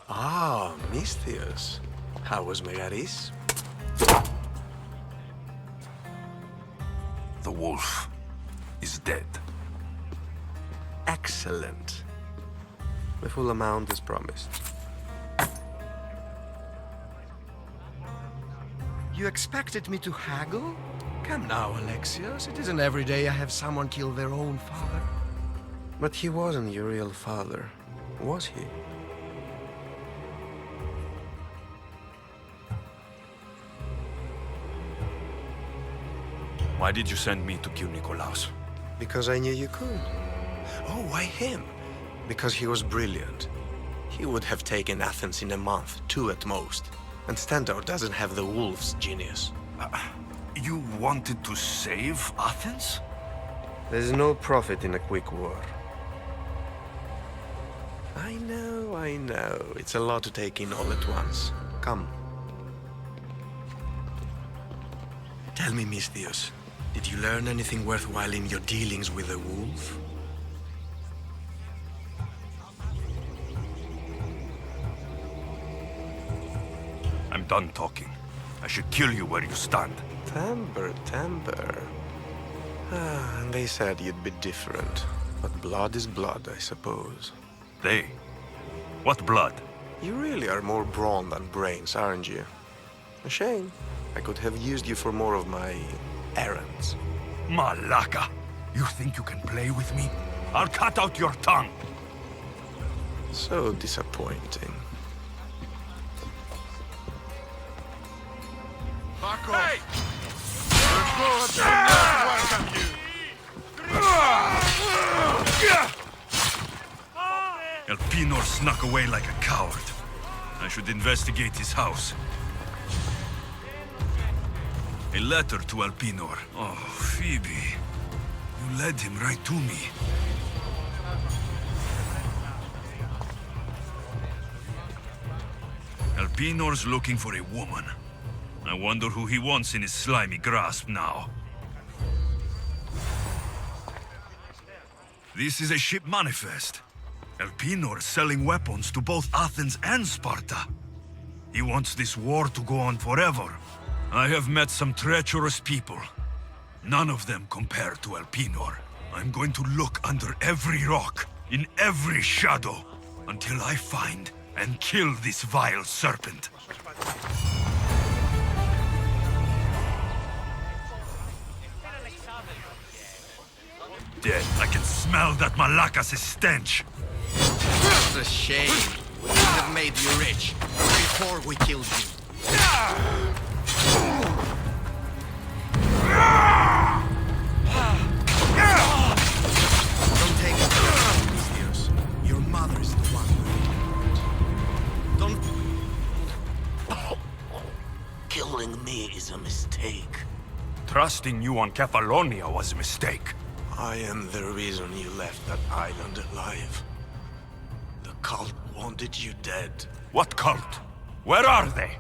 Ah, Misthios. How was Megaris? The wolf is dead. Excellent. The full amount is promised. You expected me to haggle? Come now, Alexios. It isn't every day I have someone kill their own father. But he wasn't your real father, was he? Why did you send me to kill Nikolaos? Because I knew you could. Oh, why him? Because he was brilliant. He would have taken Athens in a month, 2 at most. And Stentor doesn't have the wolf's genius. You wanted to save Athens? There's no profit in a quick war. I know. It's a lot to take in all at once. Come. Tell me, Misthios, did you learn anything worthwhile in your dealings with the wolf? I'm done talking. I should kill you where you stand. Timber. Ah, they said you'd be different. But blood is blood, I suppose. They? What blood? You really are more brawn than brains, aren't you? A shame. I could have used you for more of my errands. Malaka! You think you can play with me? I'll cut out your tongue! So disappointing. Back off! Hey! The gods will not welcome you! Elpinor snuck away like a coward. I should investigate his house. A letter to Elpinor. Oh, Phoebe. You led him right to me. Elpinor's looking for a woman. I wonder who he wants in his slimy grasp now. This is a ship manifest. Elpinor selling weapons to both Athens and Sparta. He wants this war to go on forever. I have met some treacherous people. None of them compare to Elpinor. I'm going to look under every rock, in every shadow, until I find and kill this vile serpent. Dead. I can smell that Malakas' stench. It's a shame. We could have made you rich before we killed you. Don't take it personally, Misthios. Your mother is the one who don't... Killing me is a mistake. Trusting you on Kefalonia was a mistake. I am the reason you left that island alive. The cult wanted you dead. What cult? Where are they?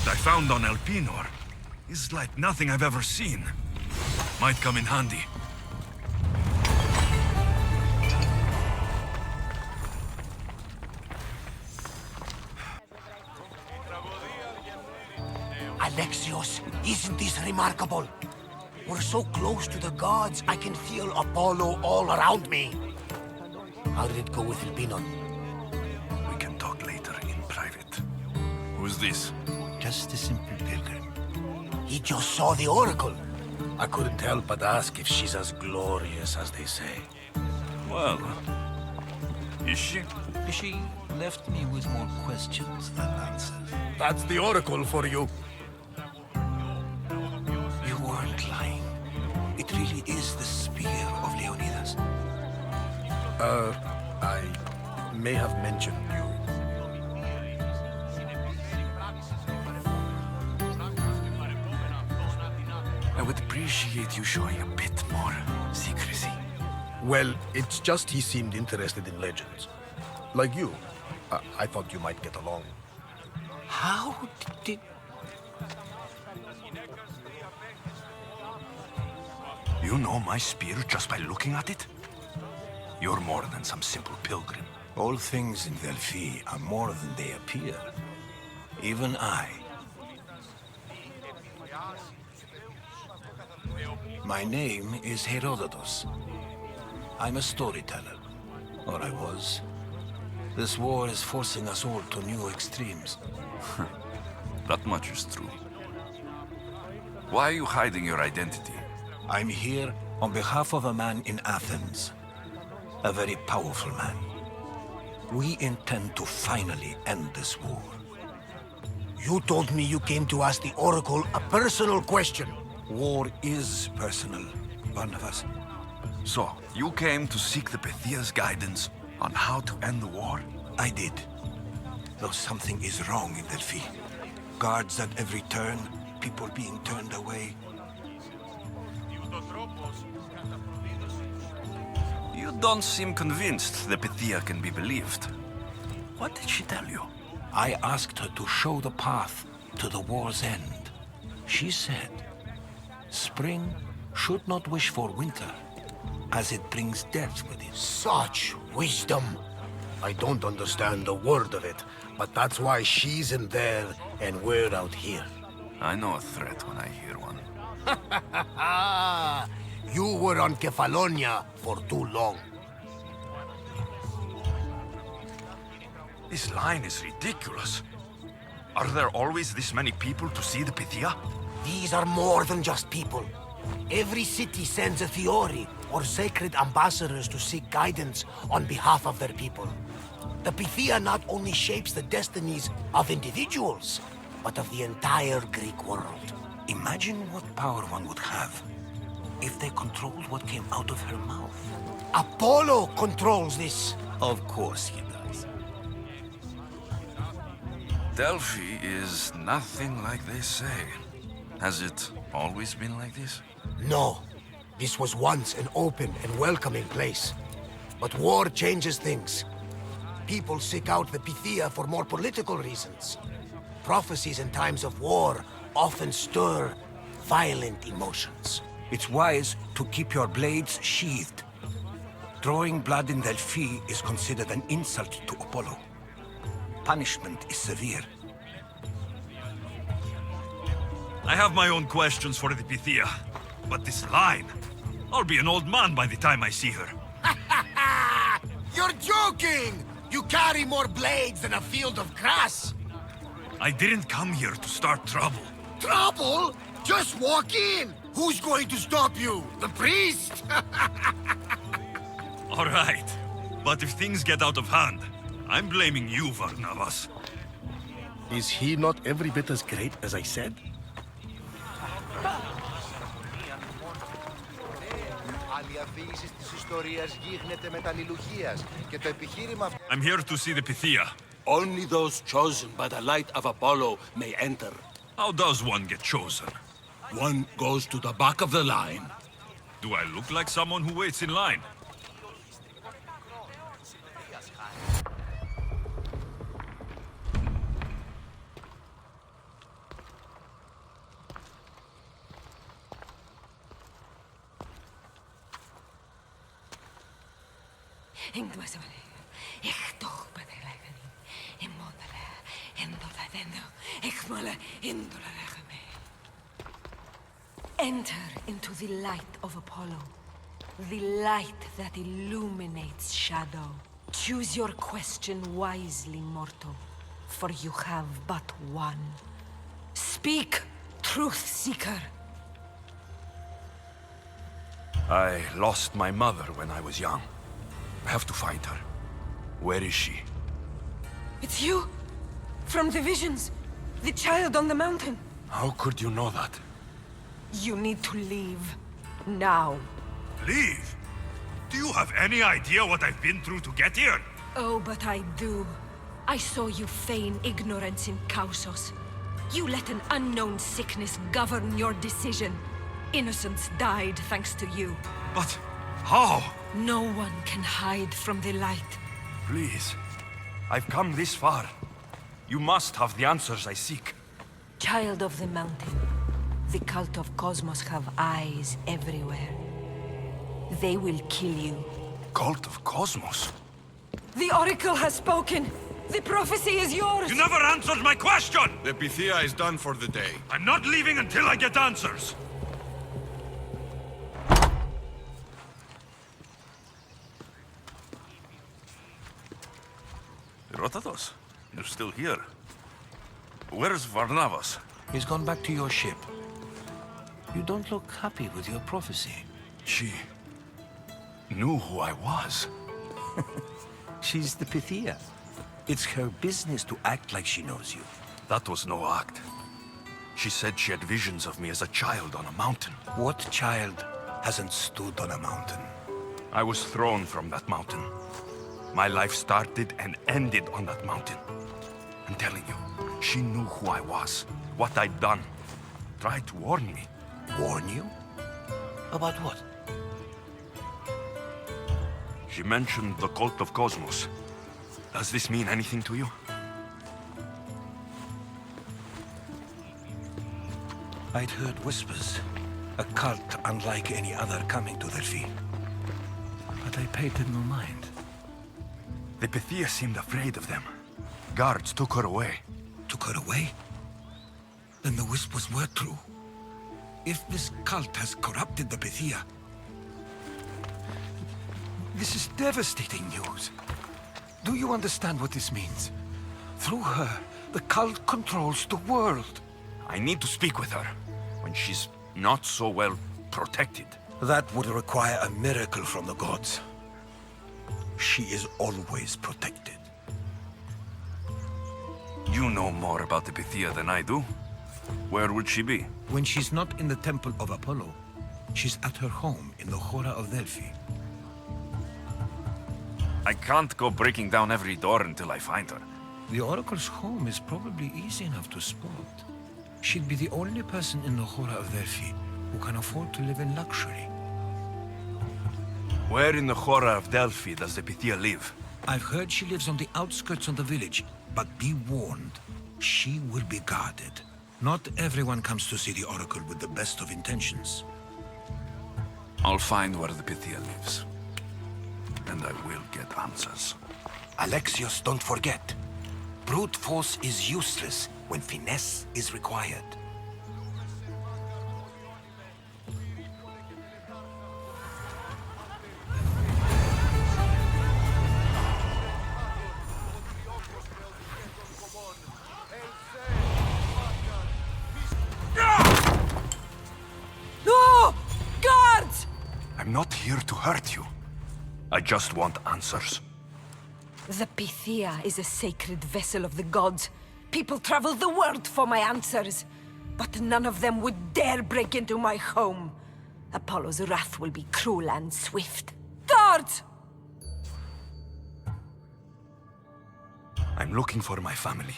I found on Elpinor is like nothing I've ever seen. Might come in handy. Alexios, isn't this remarkable? We're so close to the gods, I can feel Apollo all around me. How did it go with Elpinor? We can talk later in private. Who's this? Just a simple pilgrim. He just saw the oracle. I couldn't help but ask if she's as glorious as they say. Well, is she? She left me with more questions than answers. That's the oracle for you. You weren't lying. It really is the spear of Leonidas. I may have mentioned you. would appreciate you showing a bit more secrecy. Well, it's just he seemed interested in legends. Like you. I thought you might get along. How did... You know my spear just by looking at it? You're more than some simple pilgrim. All things in Delphi are more than they appear. Even I. My name is Herodotus. I'm a storyteller. Or I was. This war is forcing us all to new extremes. That much is true. Why are you hiding your identity? I'm here on behalf of a man in Athens. A very powerful man. We intend to finally end this war. You told me you came to ask the Oracle a personal question. War is personal, Barnabas. So, you came to seek the Pythia's guidance on how to end the war? I did. Though something is wrong in Delphi. Guards at every turn, people being turned away. You don't seem convinced the Pythia can be believed. What did she tell you? I asked her to show the path to the war's end. She said, spring should not wish for winter, as it brings death with it. Such wisdom! I don't understand a word of it, but that's why she's in there and we're out here. I know a threat when I hear one. You were on Kefalonia for too long. This line is ridiculous. Are there always this many people to see the Pythia? These are more than just people. Every city sends a Theori or sacred ambassadors to seek guidance on behalf of their people. The Pythia not only shapes the destinies of individuals, but of the entire Greek world. Imagine what power one would have if they controlled what came out of her mouth. Apollo controls this. Of course he does. Delphi is nothing like they say. Has it always been like this? No. This was once an open and welcoming place. But war changes things. People seek out the Pythia for more political reasons. Prophecies in times of war often stir violent emotions. It's wise to keep your blades sheathed. Drawing blood in Delphi is considered an insult to Apollo. Punishment is severe. I have my own questions for the Pythia, but this line... I'll be an old man by the time I see her. You're joking! You carry more blades than a field of grass! I didn't come here to start trouble. Trouble? Just walk in! Who's going to stop you? The priest? All right, but if things get out of hand, I'm blaming you, Barnabas. Is he not every bit as great as I said? I'm here to see the Pythia. Only those chosen by the light of Apollo may enter. How does one get chosen? One goes to the back of the line. Do I look like someone who waits in line? Enter into the light of Apollo, the light that illuminates shadow. Choose your question wisely, mortal, for you have but one. Speak, truth seeker. I lost my mother when I was young. I have to find her. Where is she? It's you! From the visions! The child on the mountain! How could you know that? You need to leave. Now. Leave? Do you have any idea what I've been through to get here? Oh, but I do. I saw you feign ignorance in Kausos. You let an unknown sickness govern your decision. Innocents died thanks to you. But how? No one can hide from the light. Please. I've come this far. You must have the answers I seek. Child of the mountain, the cult of Cosmos have eyes everywhere. They will kill you. Cult of Cosmos? The Oracle has spoken! The prophecy is yours! You never answered my question! The Pythia is done for the day. I'm not leaving until I get answers! Herodotus, you're still here. Where's Varnavas? He's gone back to your ship. You don't look happy with your prophecy. She knew who I was. She's the Pythia. It's her business to act like she knows you. That was no act. She said she had visions of me as a child on a mountain. What child hasn't stood on a mountain? I was thrown from that mountain. My life started and ended on that mountain. I'm telling you, she knew who I was, what I'd done. Tried to warn me. Warn you? About what? She mentioned the cult of Cosmos. Does this mean anything to you? I'd heard whispers. A cult unlike any other coming to Delphi. But I paid them no mind. The Pythia seemed afraid of them. Guards took her away. Took her away? Then the whispers were true. If this cult has corrupted the Pythia... This is devastating news. Do you understand what this means? Through her, the cult controls the world. I need to speak with her, when she's not so well protected. That would require a miracle from the gods. She is always protected. You know more about the Pythia than I do. Where would she be? When she's not in the Temple of Apollo, she's at her home in the Hora of Delphi. I can't go breaking down every door until I find her. The Oracle's home is probably easy enough to spot. She'd be the only person in the Hora of Delphi who can afford to live in luxury. Where in the Hora of Delphi does the Pythia live? I've heard she lives on the outskirts of the village, but be warned, she will be guarded. Not everyone comes to see the Oracle with the best of intentions. I'll find where the Pythia lives. And I will get answers. Alexios, don't forget. Brute force is useless when finesse is required. No! Guards! I'm not here to hurt you. I just want answers. The Pythia is a sacred vessel of the gods. People travel the world for my answers. But none of them would dare break into my home. Apollo's wrath will be cruel and swift. Guards! I'm looking for my family.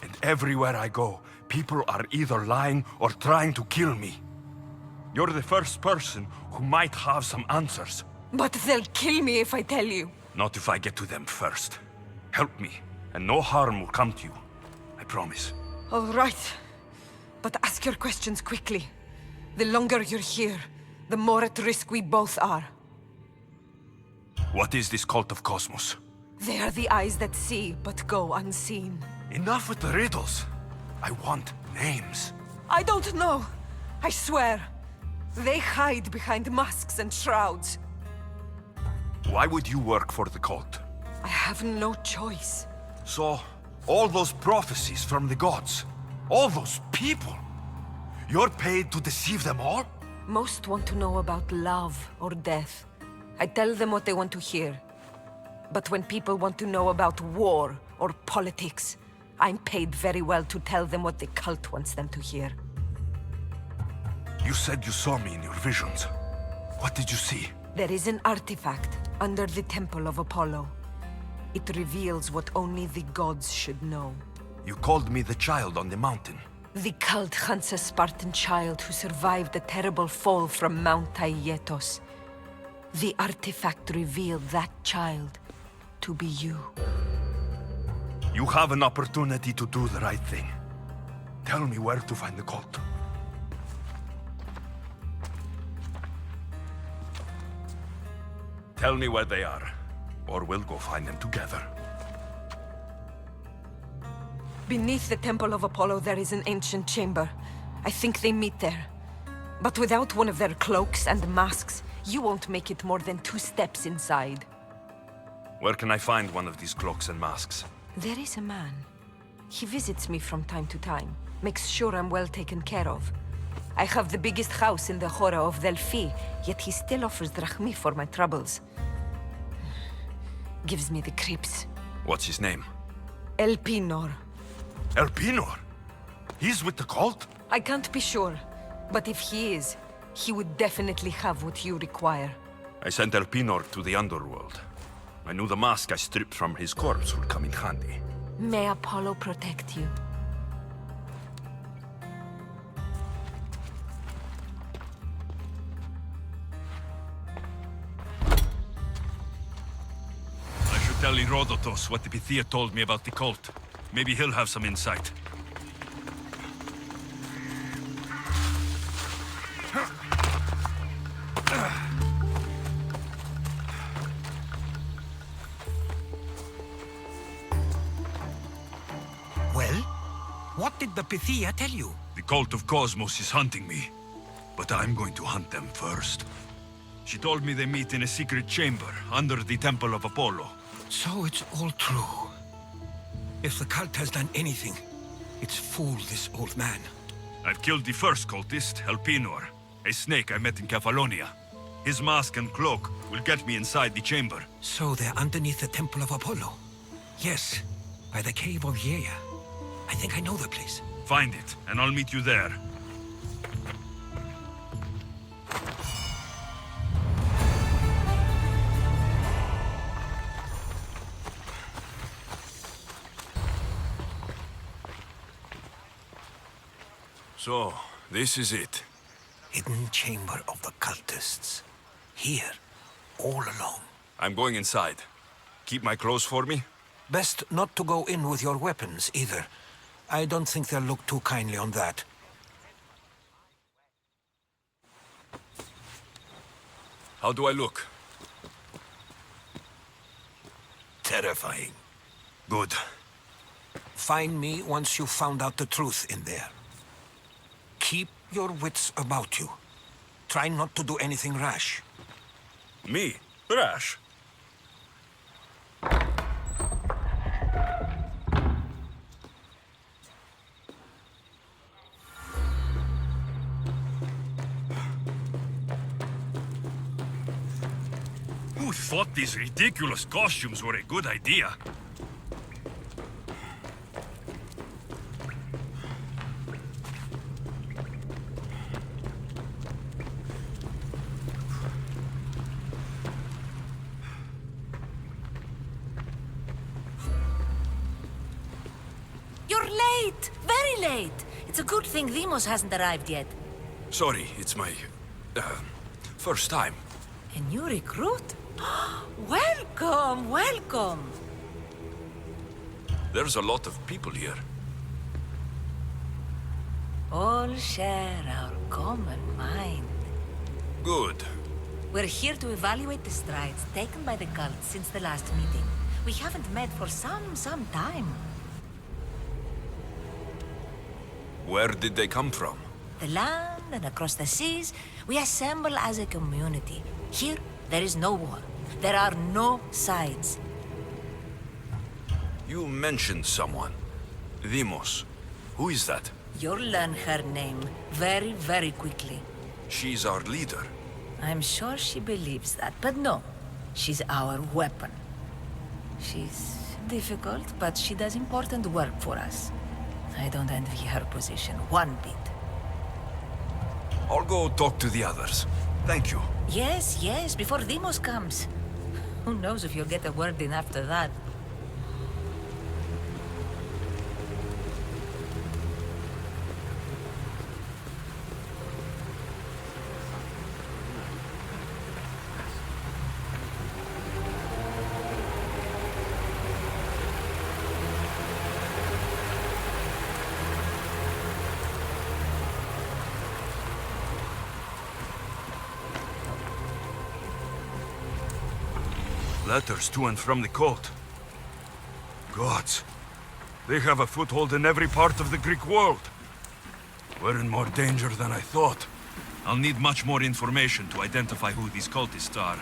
And everywhere I go, people are either lying or trying to kill me. You're the first person who might have some answers. But they'll kill me if I tell you. Not if I get to them first. Help me, and no harm will come to you. I promise. All right. But ask your questions quickly. The longer you're here, the more at risk we both are. What is this cult of Cosmos? They are the eyes that see, but go unseen. Enough with the riddles. I want names. I don't know. I swear. They hide behind masks and shrouds. Why would you work for the cult? I have no choice. So, all those prophecies from the gods, all those people, you're paid to deceive them all? Most want to know about love or death. I tell them what they want to hear. But when people want to know about war or politics, I'm paid very well to tell them what the cult wants them to hear. You said you saw me in your visions. What did you see? There is an artifact under the Temple of Apollo. It reveals what only the gods should know. You called me the child on the mountain. The cult hunts a Spartan child who survived the terrible fall from Mount Aietos. The artifact revealed that child to be you. You have an opportunity to do the right thing. Tell me where to find the cult. Tell me where they are, or we'll go find them together. Beneath the Temple of Apollo there is an ancient chamber. I think they meet there. But without one of their cloaks and masks, you won't make it more than 2 steps inside. Where can I find one of these cloaks and masks? There is a man. He visits me from time to time, makes sure I'm well taken care of. I have the biggest house in the Hora of Delphi, yet he still offers drachmi for my troubles. Gives me the creeps. What's his name? Elpinor. Elpinor? He's with the cult? I can't be sure, but if he is, he would definitely have what you require. I sent Elpinor to the underworld. I knew the mask I stripped from his corpse would come in handy. May Apollo protect you. I should tell Herodotus what the Pythia told me about the cult. Maybe he'll have some insight. Well, what did the Pythia tell you? The cult of Cosmos is hunting me, but I'm going to hunt them first. She told me they meet in a secret chamber under the Temple of Apollo. So it's all true. If the cult has done anything, it's fooled this old man. I've killed the first cultist, Elpinor, a snake I met in Cephalonia. His mask and cloak will get me inside the chamber. So they're underneath the Temple of Apollo. Yes, by the cave of Yea. I think I know the place. Find it, and I'll meet you there. So, this is it. Hidden chamber of the cultists. Here, all alone. I'm going inside. Keep my clothes for me? Best not to go in with your weapons, either. I don't think they'll look too kindly on that. How do I look? Terrifying. Good. Find me once you've found out the truth in there. Keep your wits about you. Try not to do anything rash. Me? Rash? Who thought these ridiculous costumes were a good idea? You're late! Very late! It's a good thing Demos hasn't arrived yet. Sorry, it's my... first time. A new recruit? Welcome, welcome! There's a lot of people here. All share our common mind. Good. We're here to evaluate the strides taken by the cult since the last meeting. We haven't met for some time. Where did they come from? The land and across the seas, we assemble as a community. Here, there is no war. There are no sides. You mentioned someone. Demos. Who is that? You'll learn her name very, very quickly. She's our leader. I'm sure she believes that, but no. She's our weapon. She's difficult, but she does important work for us. I don't envy her position one bit. I'll go talk to the others. Thank you. Yes, yes, before Demos comes. Who knows if you'll get a word in after that. Letters to and from the court. Gods. They have a foothold in every part of the Greek world. We're in more danger than I thought. I'll need much more information to identify who these cultists are.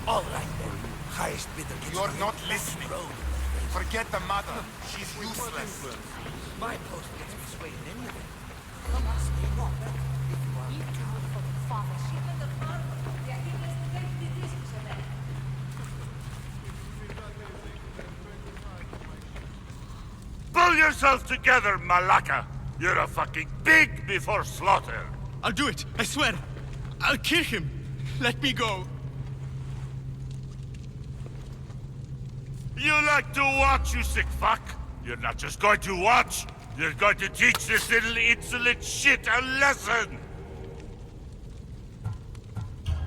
All right then. Highest bidder gets You're the not best listening. road. Forget the mother. She's useless. My post gets me swayed anything. Come ask me more. If you are Pull yourself together, Malaka. You're a fucking pig before slaughter. I'll do it, I swear. I'll kill him. Let me go. You like to watch, you sick fuck? You're not just going to watch. You're going to teach this little insolent shit a lesson.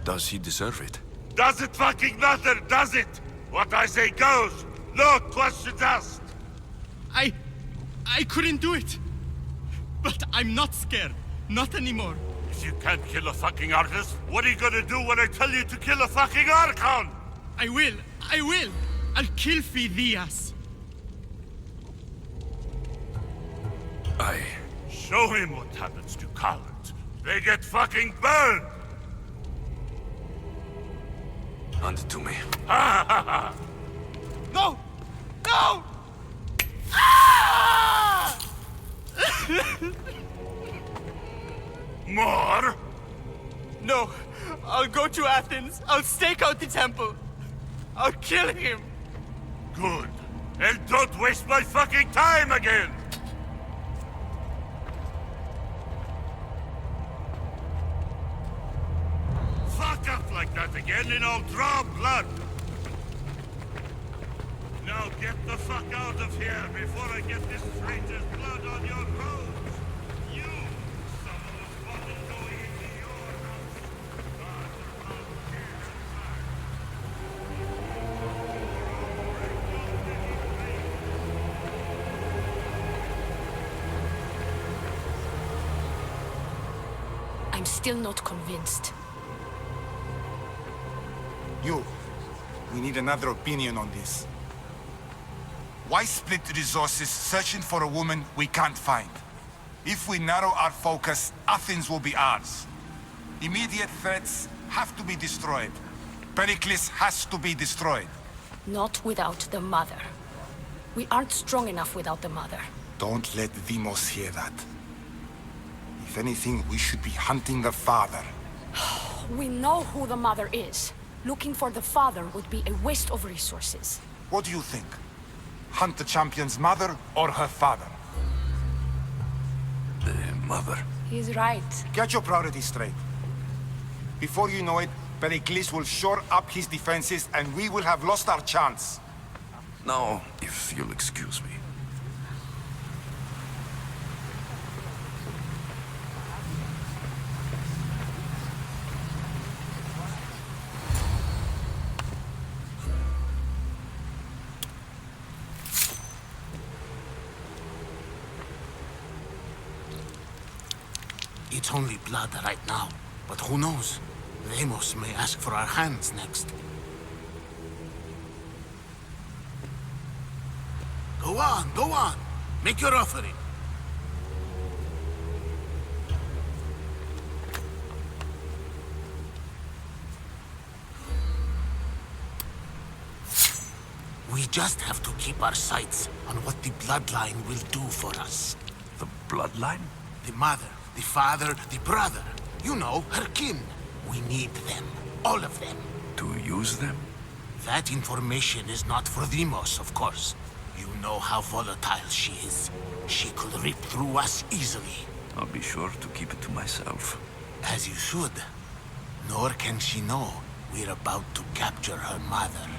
Does he deserve it? Does it fucking matter, does it? What I say goes. No questions asked. I couldn't do it. But I'm not scared. Not anymore. If you can't kill a fucking artist, what are you gonna do when I tell you to kill a fucking Archon? I will. I'll kill Phidias. Show him what happens to cowards. They get fucking burned! Hand it to me. Ha ha ha! No! No! Ah! More? No. I'll go to Athens. I'll stake out the temple. I'll kill him. Good. And don't waste my fucking time again! Fuck up like that again and I'll draw blood! Now get the fuck out of here before I get this traitor's blood on your roads! You! Someone was spotted going into your house! God, I'll kill I'm still not convinced. You. We need another opinion on this. Why split resources searching for a woman we can't find? If we narrow our focus, Athens will be ours. Immediate threats have to be destroyed. Pericles has to be destroyed. Not without the mother. We aren't strong enough without the mother. Don't let Deimos hear that. If anything, we should be hunting the father. We know who the mother is. Looking for the father would be a waste of resources. What do you think? Hunt the champion's mother or her father? The mother. He's right. Get your priorities straight. Before you know it, Pericles will shore up his defenses and we will have lost our chance. Now, if you'll excuse me. It's only blood right now, but who knows? Deimos may ask for our hands next. Go on. Make your offering. We just have to keep our sights on what the bloodline will do for us. The bloodline? The mother, the father, the brother. You know, her kin. We need them. All of them. To use them? That information is not for Deimos, of course. You know how volatile she is. She could rip through us easily. I'll be sure to keep it to myself. As you should. Nor can she know we're about to capture her mother.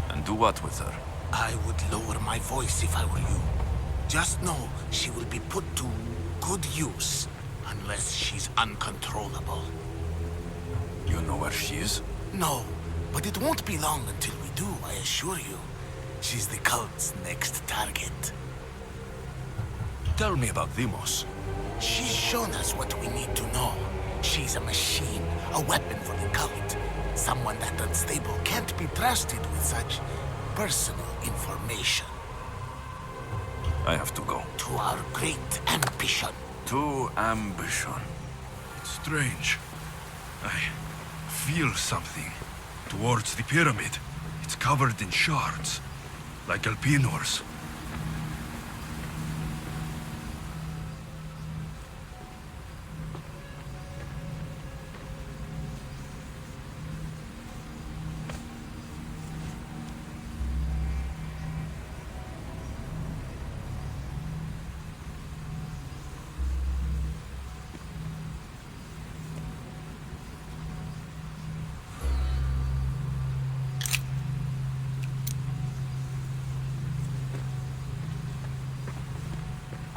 And do what with her? I would lower my voice if I were you. Just know she will be put to good use, unless she's uncontrollable. You know where she is? No, but it won't be long until we do, I assure you. She's the cult's next target. Tell me about Deimos. She's shown us what we need to know. She's a machine, a weapon for the cult. Someone that unstable can't be trusted with such personal information. I have to go. To our great ambition. To ambition. It's strange. I feel something towards the pyramid. It's covered in shards, like Elpinor's.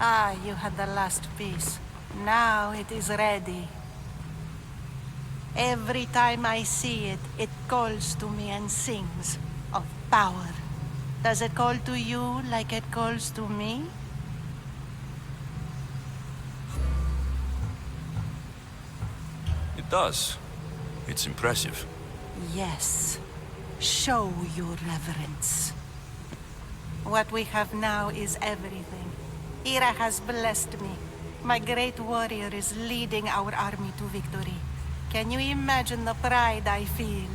Ah, you had the last piece. Now it is ready. Every time I see it, it calls to me and sings of power. Does it call to you like it calls to me? It does. It's impressive. Yes. Show your reverence. What we have now is everything. Ira has blessed me. My great warrior is leading our army to victory. Can you imagine the pride I feel?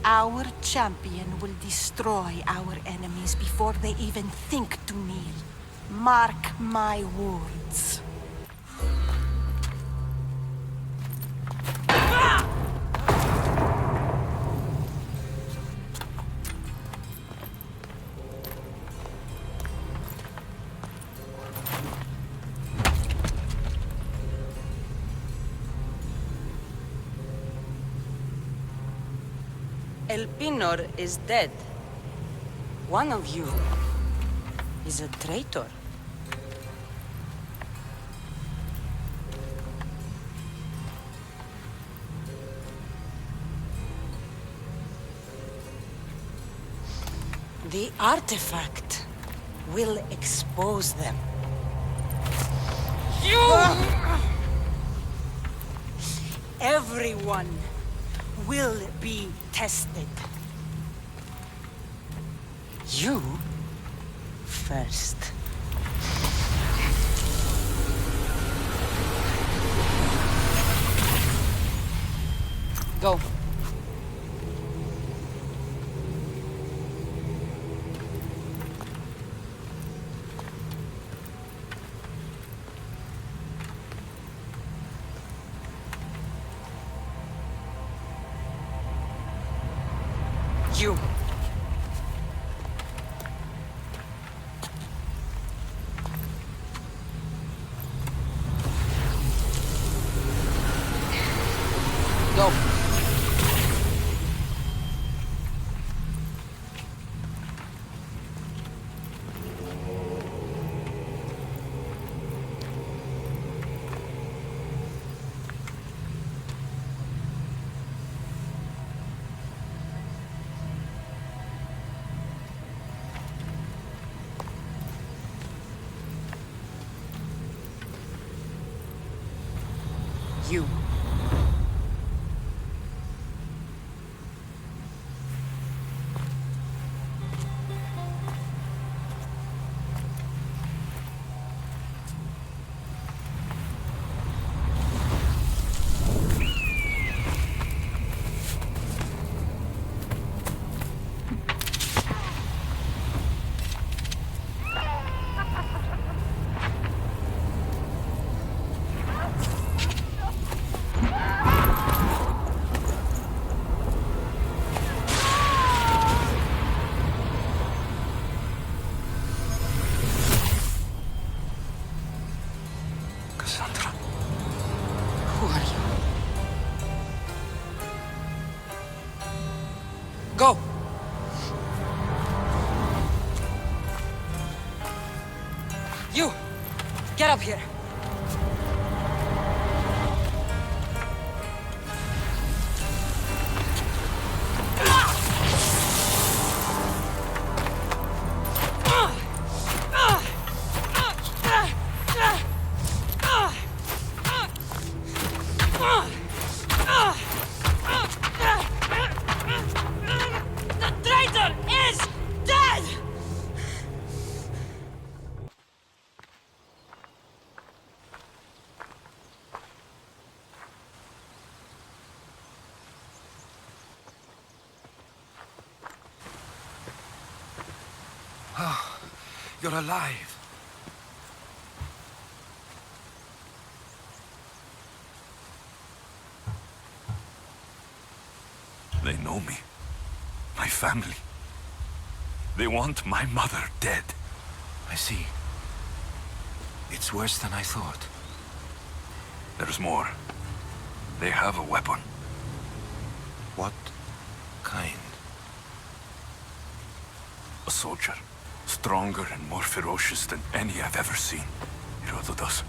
Our champion will destroy our enemies before they even think to kneel. Mark my words. Elpinor is dead. One of you is a traitor. The artifact will expose them. Everyone will be tested. You first. Go. You. Go. You. Kassandra. Who are you? Go! You! Get up here! You're alive. They know me. My family. They want my mother dead. I see. It's worse than I thought. There's more. They have a weapon. What kind? A soldier. Stronger and more ferocious than any I've ever seen. Herodotus.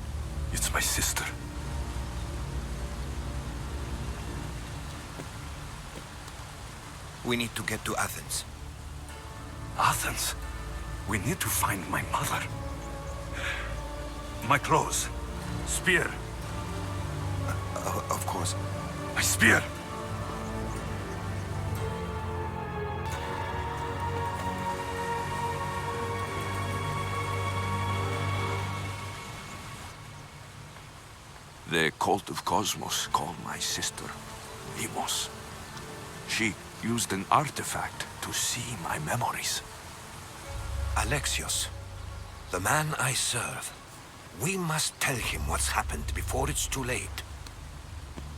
It's my sister. We need to get to Athens. Athens? We need to find my mother. My clothes. Spear. Of course. My spear! The cult of Cosmos called my sister Demos. She used an artifact to see my memories. Alexios, the man I serve. We must tell him what's happened before it's too late.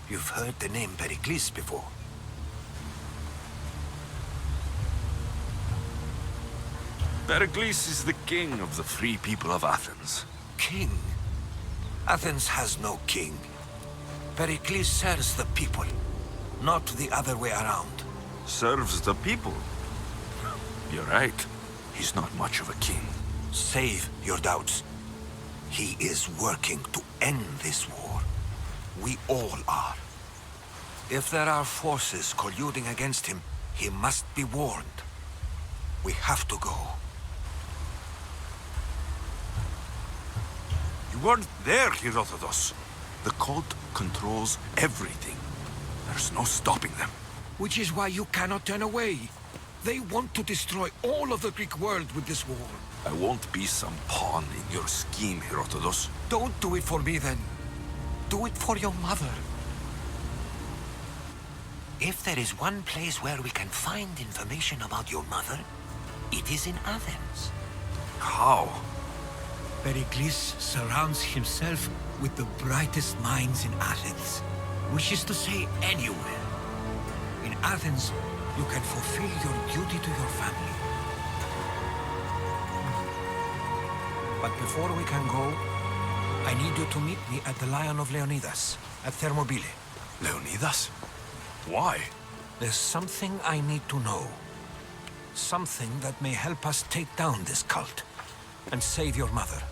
You've heard the name Pericles before. Pericles is the king of the free people of Athens. King? Athens has no king. Pericles serves the people, not the other way around. Serves the people? You're right. He's not much of a king. Save your doubts. He is working to end this war. We all are. If there are forces colluding against him, he must be warned. We have to go. You weren't there, Herodotus. The cult controls everything. There's no stopping them. Which is why you cannot turn away. They want to destroy all of the Greek world with this war. I won't be some pawn in your scheme, Herodotus. Don't do it for me, then. Do it for your mother. If there is one place where we can find information about your mother, it is in Athens. How? Pericles surrounds himself with the brightest minds in Athens. Which is to say, anywhere. In Athens, you can fulfill your duty to your family. But before we can go, I need you to meet me at the Lion of Leonidas, at Thermopylae. Leonidas? Why? There's something I need to know. Something that may help us take down this cult and save your mother.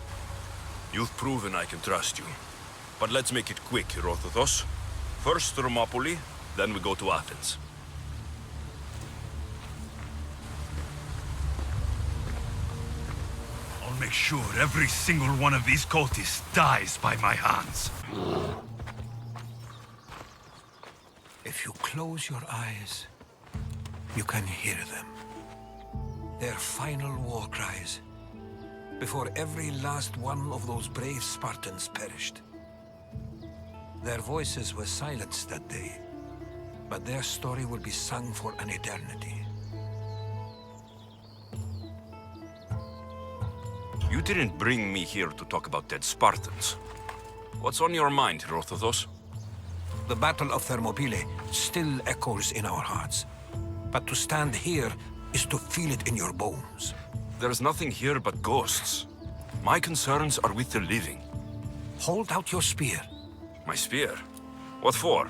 You've proven I can trust you. But let's make it quick, Herodotus. First Thermopylae, then we go to Athens. I'll make sure every single one of these cultists dies by my hands. If you close your eyes, you can hear them. Their final war cries, before every last one of those brave Spartans perished. Their voices were silenced that day, but their story will be sung for an eternity. You didn't bring me here to talk about dead Spartans. What's on your mind, Herodotus? The Battle of Thermopylae still echoes in our hearts. But to stand here is to feel it in your bones. There's nothing here but ghosts. My concerns are with the living. Hold out your spear. My spear? What for?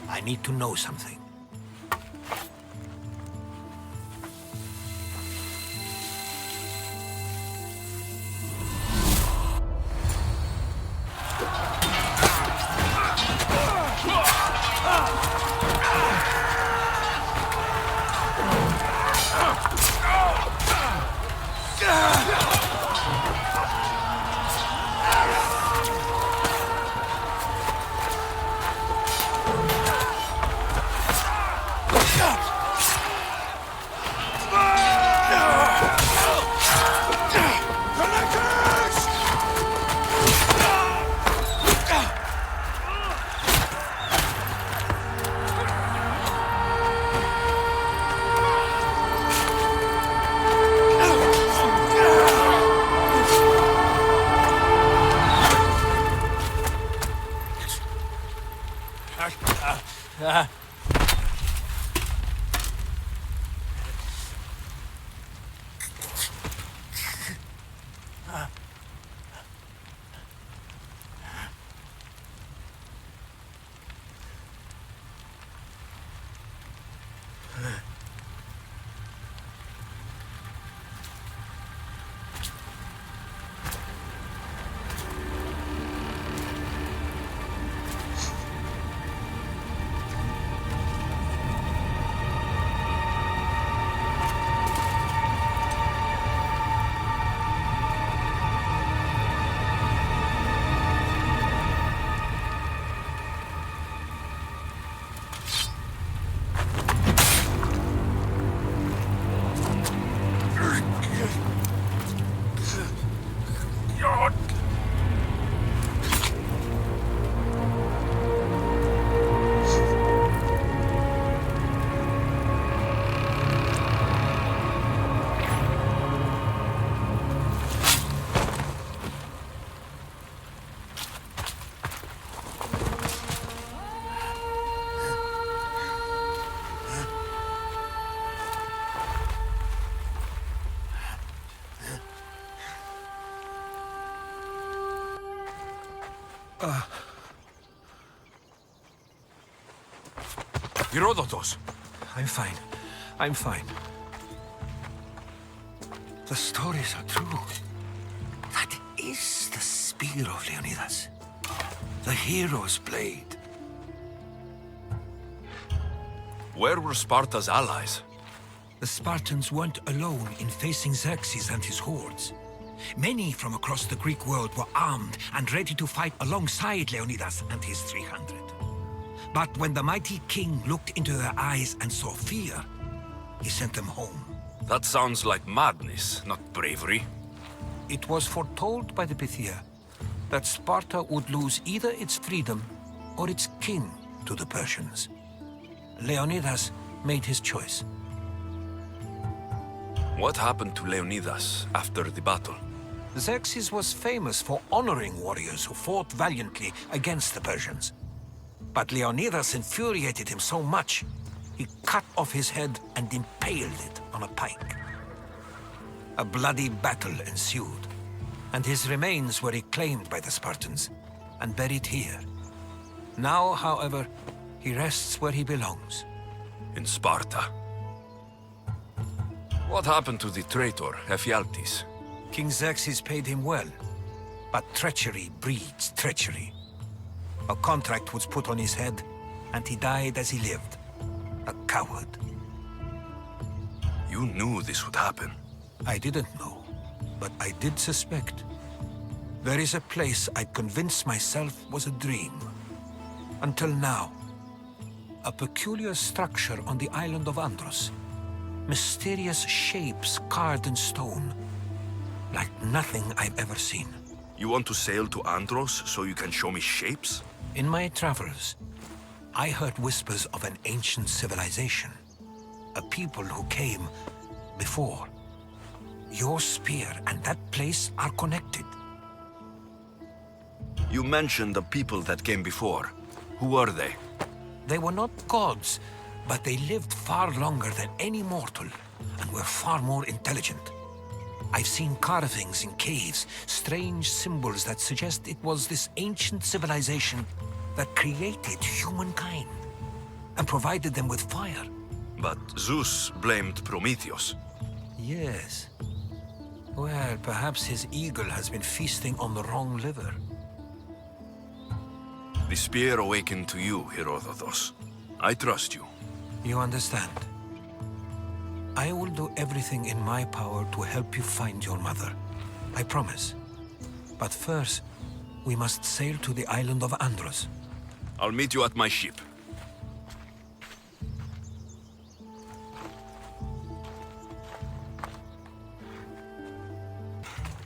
I need to know something. Herodotus! I'm fine. I'm fine. The stories are true. That is the spear of Leonidas. The hero's blade. Where were Sparta's allies? The Spartans weren't alone in facing Xerxes and his hordes. Many from across the Greek world were armed and ready to fight alongside Leonidas and his 300. But when the mighty king looked into their eyes and saw fear, he sent them home. That sounds like madness, not bravery. It was foretold by the Pythia that Sparta would lose either its freedom or its king to the Persians. Leonidas made his choice. What happened to Leonidas after the battle? Xerxes was famous for honoring warriors who fought valiantly against the Persians. But Leonidas infuriated him so much, he cut off his head and impaled it on a pike. A bloody battle ensued, and his remains were reclaimed by the Spartans and buried here. Now, however, he rests where he belongs. In Sparta. What happened to the traitor, Ephialtes? King Xerxes paid him well, but treachery breeds treachery. A contract was put on his head, and he died as he lived. A coward. You knew this would happen. I didn't know, but I did suspect. There is a place I'd convinced myself was a dream. Until now. A peculiar structure on the island of Andros. Mysterious shapes carved in stone. Like nothing I've ever seen. You want to sail to Andros so you can show me shapes? In my travels, I heard whispers of an ancient civilization. A people who came before. Your spear and that place are connected. You mentioned the people that came before. Who were they? They were not gods, but they lived far longer than any mortal, and were far more intelligent. I've seen carvings in caves, strange symbols that suggest it was this ancient civilization that created humankind, and provided them with fire. But Zeus blamed Prometheus. Yes. Well, perhaps his eagle has been feasting on the wrong liver. The spear awakened to you, Herodotus. I trust you. You understand. I will do everything in my power to help you find your mother. I promise. But first, we must sail to the island of Andros. I'll meet you at my ship.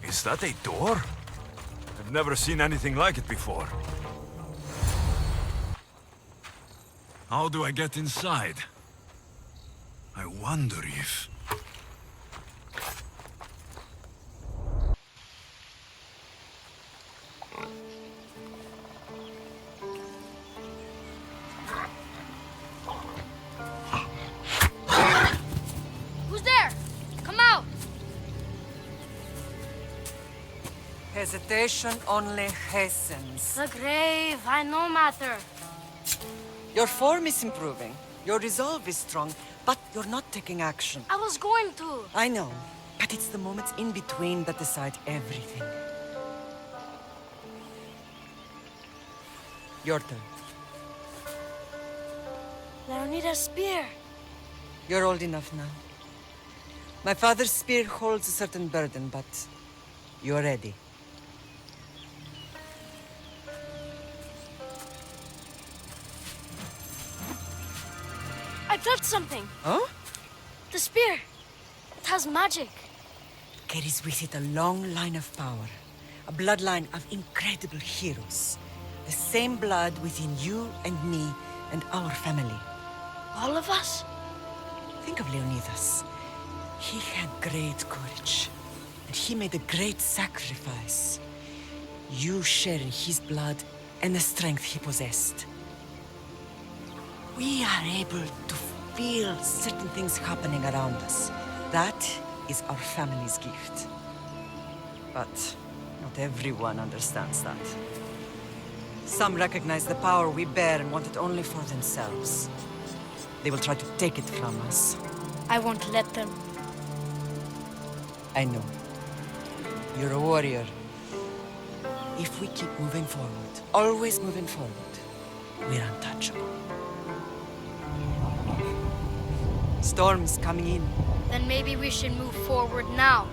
Is that a door? I've never seen anything like it before. How do I get inside? I wonder if... Who's there? Come out! Hesitation only hastens. The grave, I know matter. Your form is improving. Your resolve is strong, but you're not taking action. I was going to. I know, but it's the moments in between that decide everything. Your turn. Leonidas' spear. You're old enough now. My father's spear holds a certain burden, but you're ready. I felt something. Huh? The spear. It has magic. Carries with it a long line of power. A bloodline of incredible heroes. The same blood within you and me and our family. All of us? Think of Leonidas. He had great courage. And he made a great sacrifice. You share in his blood and the strength he possessed. We are able to feel certain things happening around us. That is our family's gift. But not everyone understands that. Some recognize the power we bear and want it only for themselves. They will try to take it from us. I won't let them. I know. You're a warrior. If we keep moving forward, always moving forward, we're untouchable. Storm's coming in. Then maybe we should move forward now.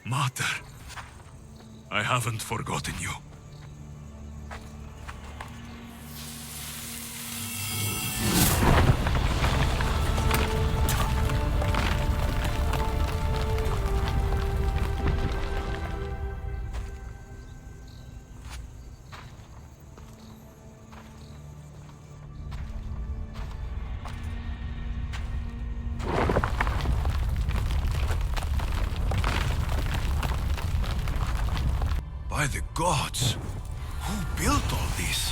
Mater, I haven't forgotten you. By the gods, who built all this?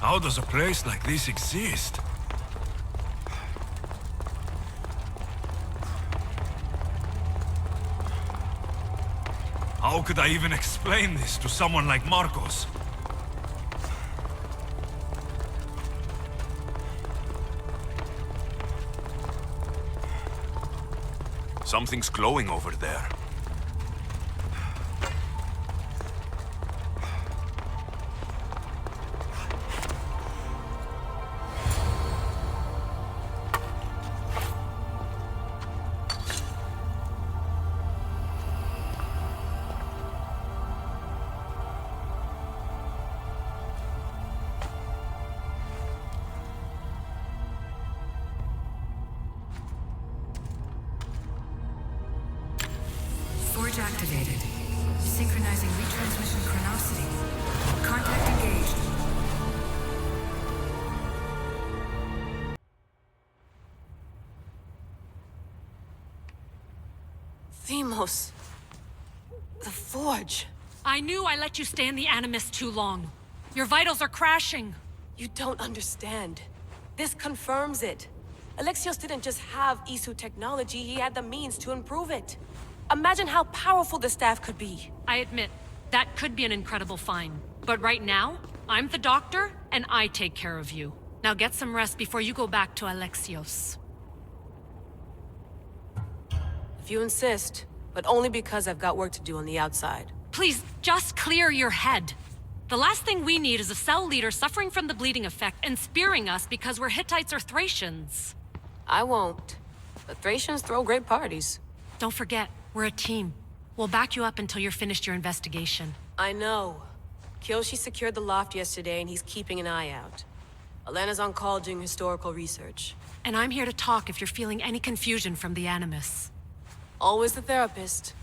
How does a place like this exist? How could I even explain this to someone like Marcos? Something's glowing over there. Forge activated. Synchronizing retransmission chronicity. Contact engaged. Themos. The Forge. I knew I let you stay in the Animus too long. Your vitals are crashing. You don't understand. This confirms it. Alexios didn't just have Isu technology, he had the means to improve it. Imagine how powerful the staff could be. I admit, that could be an incredible find. But right now, I'm the doctor, and I take care of you. Now get some rest before you go back to Alexios. If you insist, but only because I've got work to do on the outside. Please, just clear your head. The last thing we need is a cell leader suffering from the bleeding effect and spearing us because we're Hittites or Thracians. I won't. The Thracians throw great parties. Don't forget, we're a team. We'll back you up until you're finished your investigation. I know. Kyoshi secured the loft yesterday and he's keeping an eye out. Elena's on call doing historical research. And I'm here to talk if you're feeling any confusion from the Animus. Always the therapist.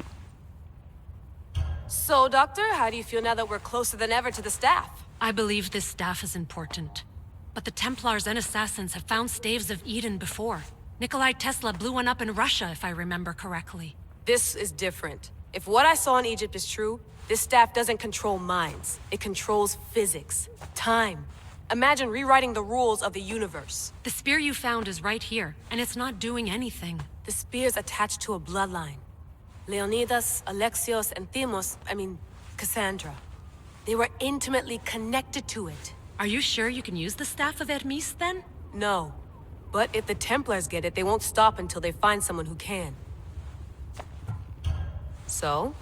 So, Doctor, how do you feel now that we're closer than ever to the staff? I believe this staff is important. But the Templars and Assassins have found staves of Eden before. Nikolai Tesla blew one up in Russia, if I remember correctly. This is different. If what I saw in Egypt is true, This staff doesn't control minds. It controls physics, time. Imagine rewriting the rules of the universe. The spear you found is right here, and it's not doing anything. The spear's attached to a bloodline. Leonidas, Alexios, and Kassandra. They were intimately connected to it. Are you sure you can use the Staff of Hermes, then? No. But if the Templars get it, they won't stop until they find someone who can. So,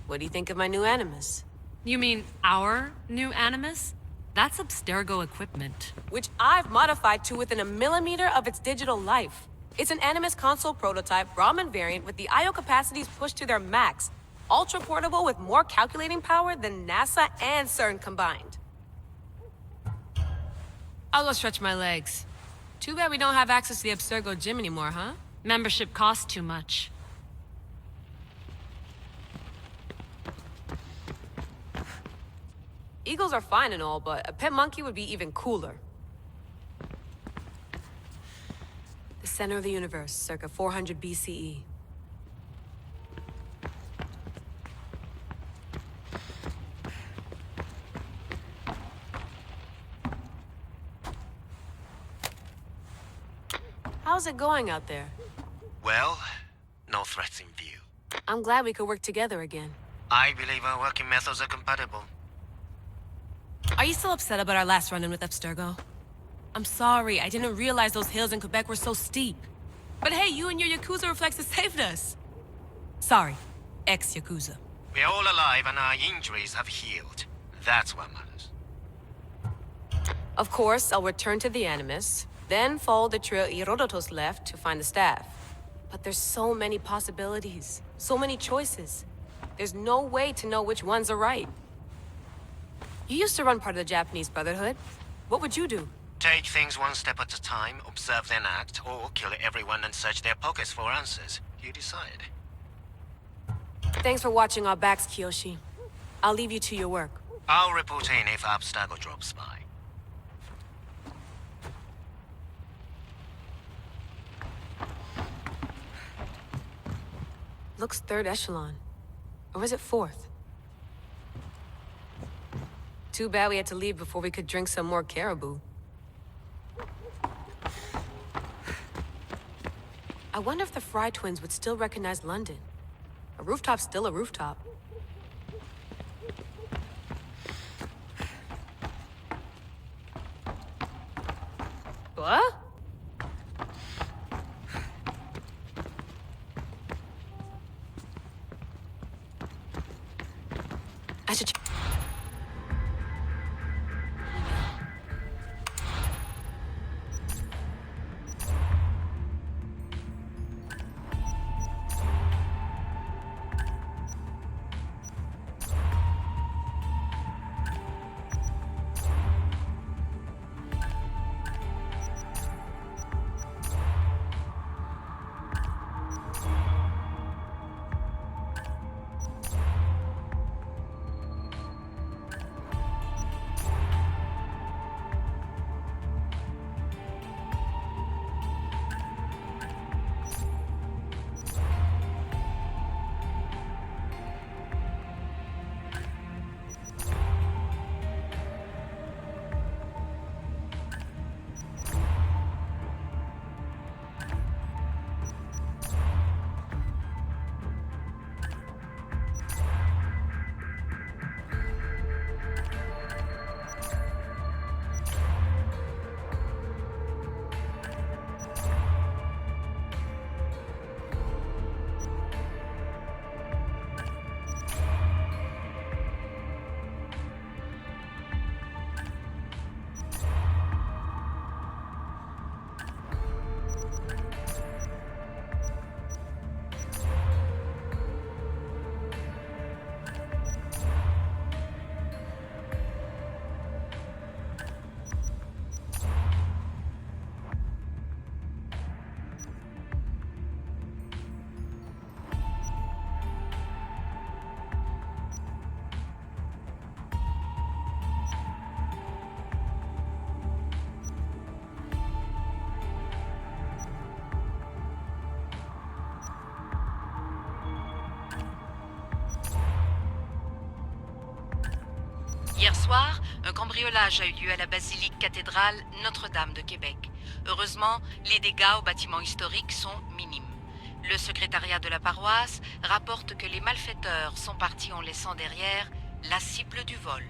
what do you think of my new Animus? You mean our new Animus? That's Abstergo equipment. Which I've modified to within a millimeter of its digital life. It's an Animus console prototype, Brahmin variant with the I/O capacities pushed to their max. Ultra portable with more calculating power than NASA and CERN combined. I'll go stretch my legs. Too bad we don't have access to the Abstergo gym anymore, huh? Membership costs too much. Eagles are fine and all, but a pet monkey would be even cooler. The center of the universe, circa 400 BCE. How's it going out there? Well, no threats in view. I'm glad we could work together again. I believe our working methods are compatible. Are you still upset about our last run-in with Abstergo? I'm sorry, I didn't realize those hills in Quebec were so steep. But hey, you and your Yakuza reflexes saved us. Sorry, ex-Yakuza. We're all alive and our injuries have healed. That's what matters. Of course, I'll return to the Animus, then follow the trail Herodotus left to find the staff. But there's so many possibilities, so many choices. There's no way to know which ones are right. You used to run part of the Japanese Brotherhood. What would you do? Take things one step at a time, observe then act, or kill everyone and search their pockets for answers. You decide. Thanks for watching our backs, Kiyoshi. I'll leave you to your work. I'll report in if Abstergo drops by. Looks third echelon. Or is it fourth? Too bad we had to leave before we could drink some more caribou. I wonder if the Fry twins would still recognize London. A rooftop's still a rooftop. What? I should... Hier soir, un cambriolage a eu lieu à la basilique cathédrale Notre-Dame de Québec. Heureusement, les dégâts au bâtiment historique sont minimes. Le secrétariat de la paroisse rapporte que les malfaiteurs sont partis en laissant derrière la cible du vol.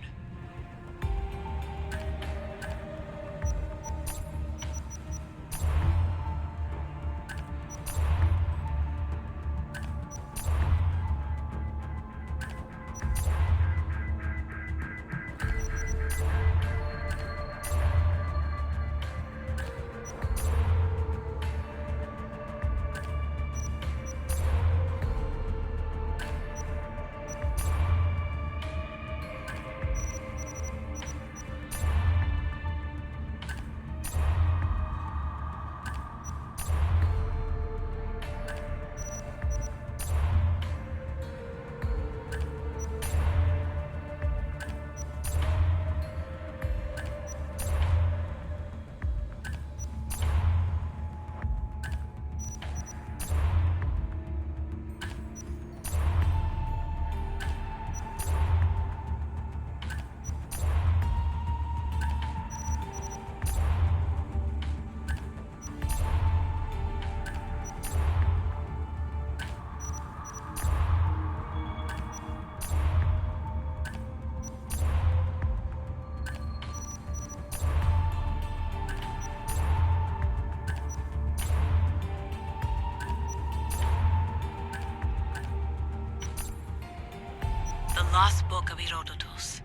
The lost book of Herodotus.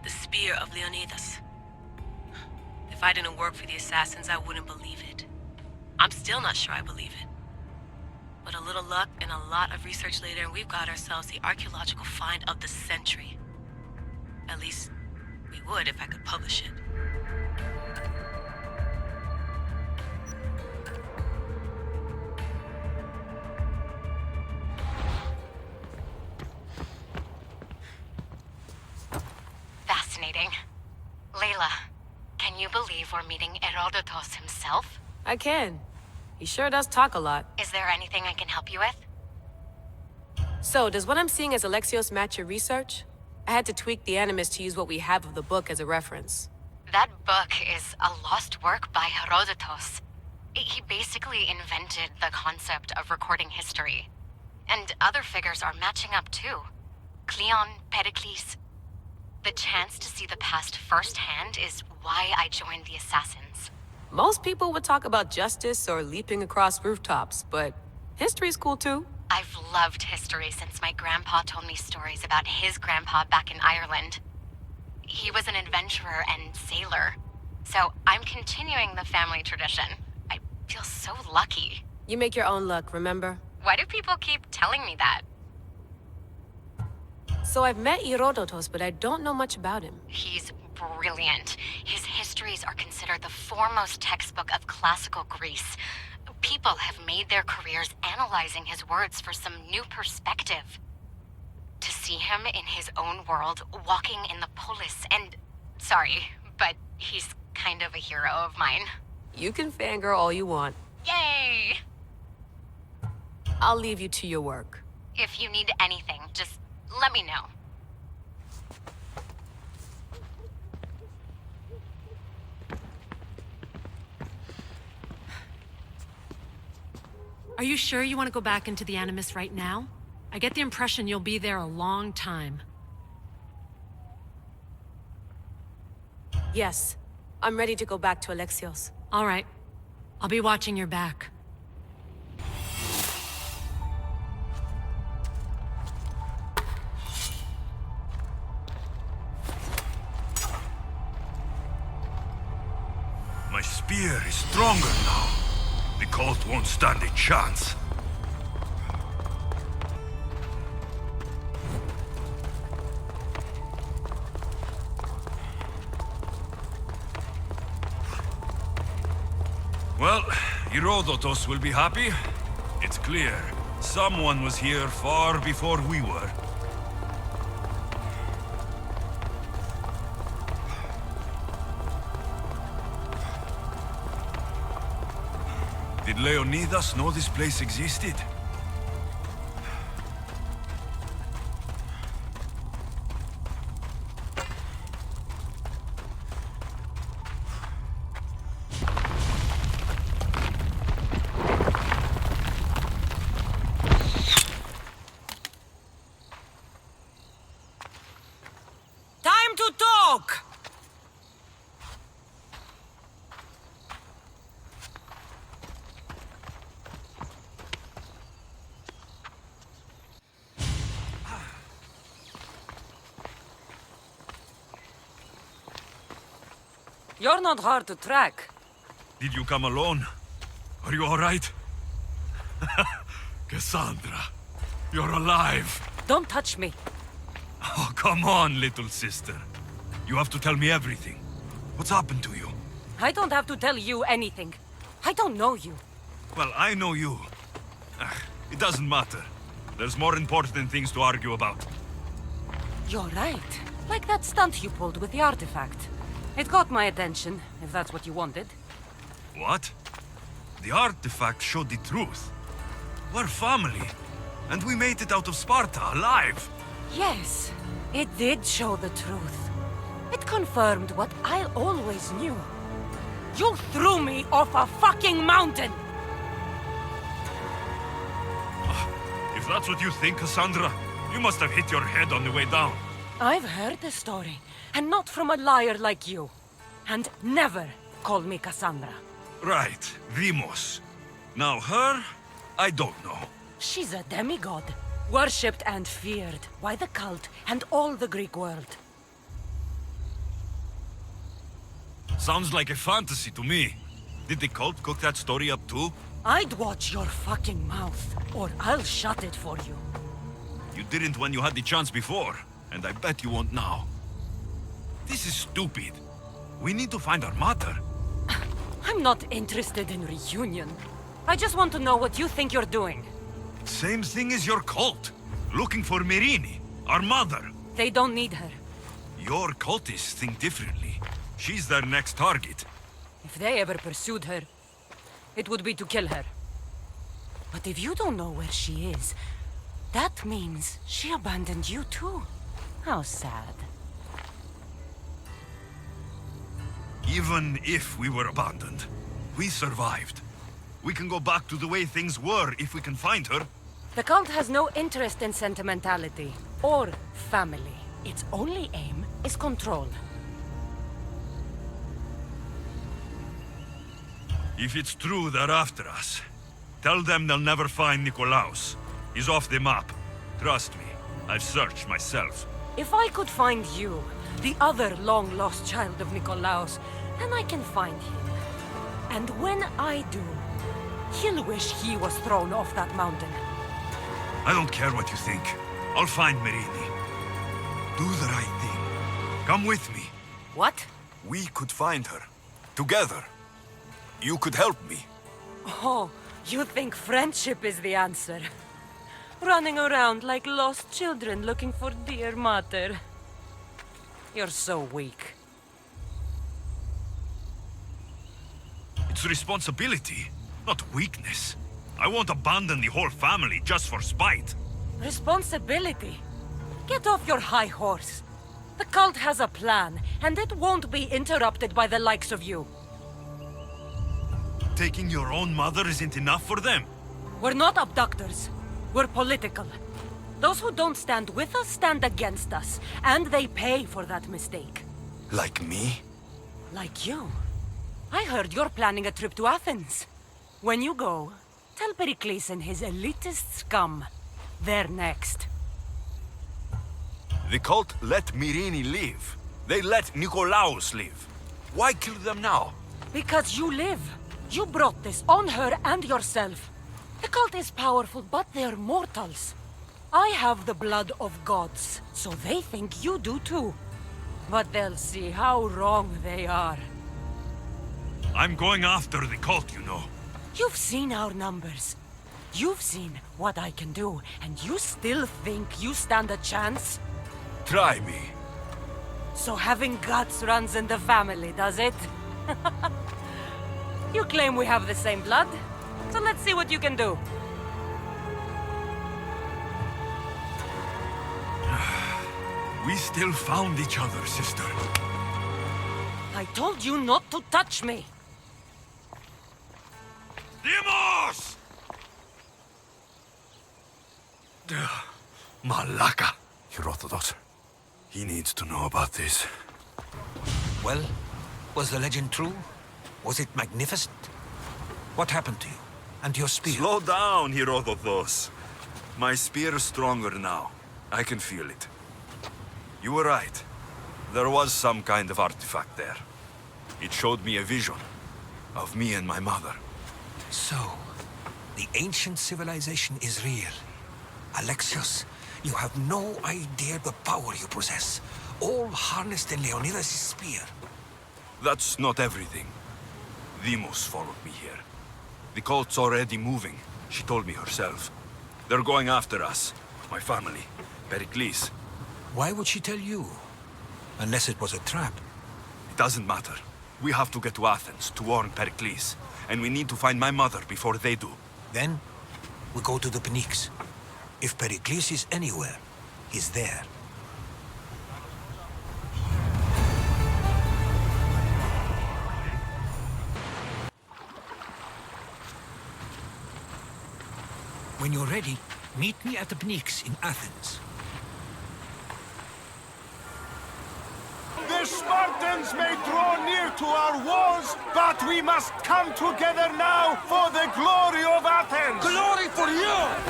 The spear of Leonidas. If I didn't work for the assassins, I wouldn't believe it. I'm still not sure I believe it. But a little luck and a lot of research later, and we've got ourselves the archaeological find of the century. At least, we would if I could publish it. Fascinating. Layla, can you believe we're meeting Herodotus himself? I can. He sure does talk a lot. Is there anything I can help you with? So, does what I'm seeing as Alexios match your research? I had to tweak the Animus to use what we have of the book as a reference. That book is a lost work by Herodotus. He basically invented the concept of recording history. And other figures are matching up too. Cleon, Pericles. The chance to see the past firsthand is why I joined the Assassins. Most people would talk about justice or leaping across rooftops, but history's cool too. I've loved history since my grandpa told me stories about his grandpa back in Ireland. He was an adventurer and sailor, so I'm continuing the family tradition. I feel so lucky. You make your own luck, remember? Why do people keep telling me that? So I've met Herodotus, but I don't know much about him. He's brilliant. His histories are considered the foremost textbook of classical Greece. People have made their careers analyzing his words for some new perspective. To see him in his own world, walking in the polis, and... Sorry, but he's kind of a hero of mine. You can fangirl all you want. Yay! I'll leave you to your work. If you need anything, just let me know. Are you sure you want to go back into the Animus right now? I get the impression you'll be there a long time. Yes. I'm ready to go back to Alexios. All right. I'll be watching your back. My spear is stronger now. The cult won't stand a chance. Well, Herodotus will be happy. It's clear. Someone was here far before we were. Did Leonidas know this place existed? You're not hard to track. Did you come alone? Are you all right? Kassandra, you're alive. Don't touch me. Oh, come on, little sister. You have to tell me everything. What's happened to you? I don't have to tell you anything. I don't know you. Well, I know you. It doesn't matter. There's more important things to argue about. You're right. Like that stunt you pulled with the artifact. It caught my attention, if that's what you wanted. What? The artifact showed the truth. We're family. And we made it out of Sparta alive. Yes, it did show the truth. It confirmed what I always knew. You threw me off a fucking mountain! If that's what you think, Kassandra, you must have hit your head on the way down. I've heard the story, and not from a liar like you. And never call me Kassandra. Right, Vimos. Now her, I don't know. She's a demigod, worshipped and feared by the cult and all the Greek world. Sounds like a fantasy to me. Did the cult cook that story up too? I'd watch your fucking mouth, or I'll shut it for you. You didn't when you had the chance before, and I bet you won't now. This is stupid. We need to find our mother. I'm not interested in reunion. I just want to know what you think you're doing. Same thing as your cult. Looking for Myrrine, our mother. They don't need her. Your cultists think differently. She's their next target. If they ever pursued her, it would be to kill her. But if you don't know where she is, that means she abandoned you too. How sad. Even if we were abandoned, we survived. We can go back to the way things were if we can find her. The cult has no interest in sentimentality or family. Its only aim is control. If it's true they're after us, tell them they'll never find Nikolaos. He's off the map. Trust me, I've searched myself. If I could find you, the other long-lost child of Nikolaos, then I can find him. And when I do, he'll wish he was thrown off that mountain. I don't care what you think. I'll find Myrrine. Do the right thing. Come with me. What? We could find her. Together. You could help me. Oh, you think friendship is the answer? Running around like lost children looking for dear mother. You're so weak. It's responsibility, not weakness. I won't abandon the whole family just for spite. Responsibility? Get off your high horse. The cult has a plan, and it won't be interrupted by the likes of you. Taking your own mother isn't enough for them? We're not abductors. We're political. Those who don't stand with us stand against us, and they pay for that mistake. Like me? Like you. I heard you're planning a trip to Athens. When you go, tell Pericles and his elitist scum. They're next. The cult let Myrrine live. They let Nikolaos live. Why kill them now? Because you live. You brought this on her and yourself. The cult is powerful, but they're mortals. I have the blood of gods, so they think you do too. But they'll see how wrong they are. I'm going after the cult, you know. You've seen our numbers. You've seen what I can do, and you still think you stand a chance? Try me. So having guts runs in the family, does it? You claim we have the same blood, so let's see what you can do. We still found each other, sister. I told you not to touch me. Demos! Malaka. Herodotus. He needs to know about this. Well, was the legend true? Was it magnificent? What happened to you? And your spear? Slow down, Herodotus. My spear is stronger now. I can feel it. You were right. There was some kind of artifact there. It showed me a vision of me and my mother. So, the ancient civilization is real. Alexios, you have no idea the power you possess. All harnessed in Leonidas' spear. That's not everything. Deimos followed me here. The cult's already moving, she told me herself. They're going after us. My family. Pericles. Why would she tell you? Unless it was a trap. It doesn't matter. We have to get to Athens to warn Pericles. And we need to find my mother before they do. Then, we go to the Pnyx. If Pericles is anywhere, he's there. When you're ready, meet me at the Pnyx in Athens. The Spartans may draw near to our walls, but we must come together now for the glory of Athens! Glory for you!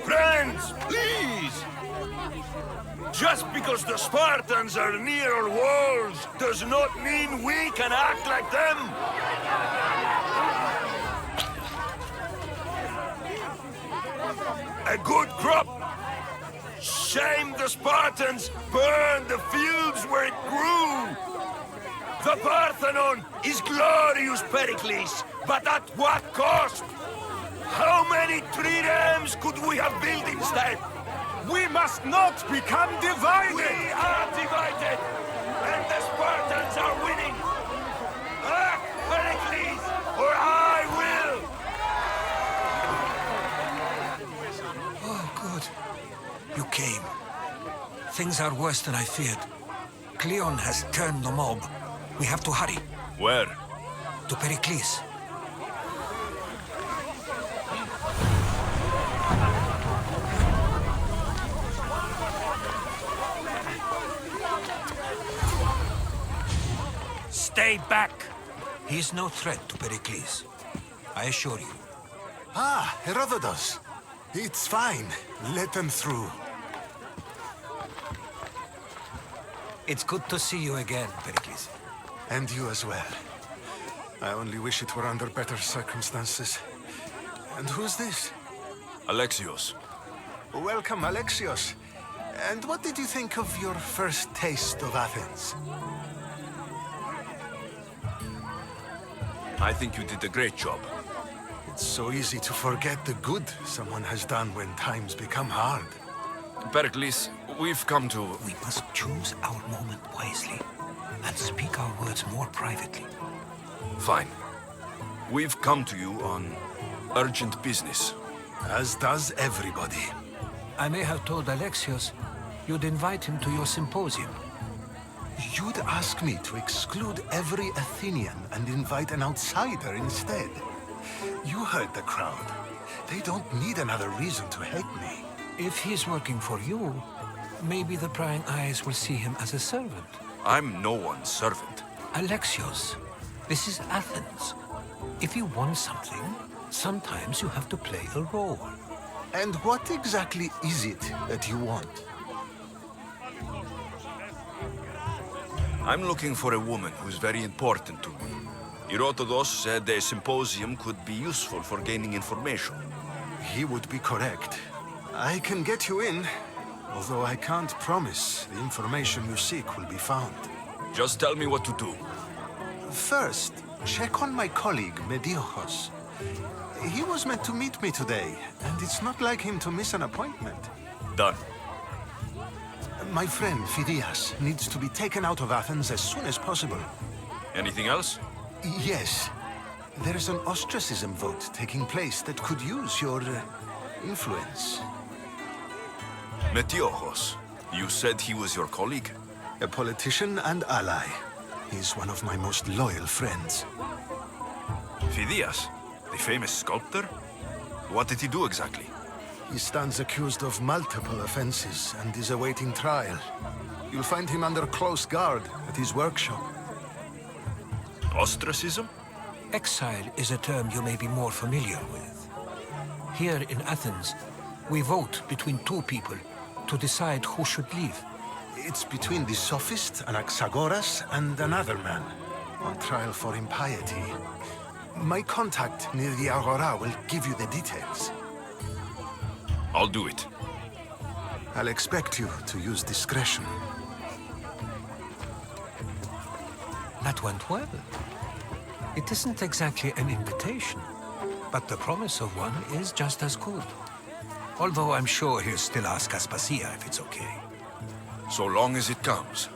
Friends, please! Just because the Spartans are near our walls does not mean we can act like them! A good crop! Shame the Spartans burned the fields where it grew! The Parthenon is glorious, Pericles, but at what cost? How many triremes could we have built instead? We must not become divided! We are divided! And the Spartans are winning! Act, Pericles, or I will! Oh, good. You came. Things are worse than I feared. Cleon has turned the mob. We have to hurry. Where? To Pericles. Stay back! He is no threat to Pericles. I assure you. Ah, Herodotus. It's fine. Let them through. It's good to see you again, Pericles. And you as well. I only wish it were under better circumstances. And who's this? Alexios. Welcome, Alexios. And what did you think of your first taste of Athens? I think you did a great job. It's so easy to forget the good someone has done when times become hard. Pericles, we've come to... We must choose our moment wisely and speak our words more privately. Fine. We've come to you on urgent business. As does everybody. I may have told Alexios you'd invite him to your symposium. You'd ask me to exclude every Athenian and invite an outsider instead. You heard the crowd. They don't need another reason to hate me. If he's working for you, maybe the prying eyes will see him as a servant. I'm no one's servant. Alexios, this is Athens. If you want something, sometimes you have to play a role. And what exactly is it that you want? I'm looking for a woman who's very important to me. Herodotus said a symposium could be useful for gaining information. He would be correct. I can get you in, although I can't promise the information you seek will be found. Just tell me what to do. First, check on my colleague, Mediochos. He was meant to meet me today, and it's not like him to miss an appointment. Done. My friend, Phidias, needs to be taken out of Athens as soon as possible. Anything else? Yes. There's an ostracism vote taking place that could use your influence. Metiochos. You said he was your colleague? A politician and ally. He's one of my most loyal friends. Phidias? The famous sculptor? What did he do exactly? He stands accused of multiple offenses and is awaiting trial. You'll find him under close guard at his workshop. Ostracism? Exile is a term you may be more familiar with. Here in Athens, we vote between two people to decide who should leave. It's between the sophist, Anaxagoras, and another man, on trial for impiety. My contact near the Agora will give you the details. I'll do it. I'll expect you to use discretion. That went well. It isn't exactly an invitation, but the promise of one is just as good. Although I'm sure he'll still ask Aspasia if it's okay. So long as it comes.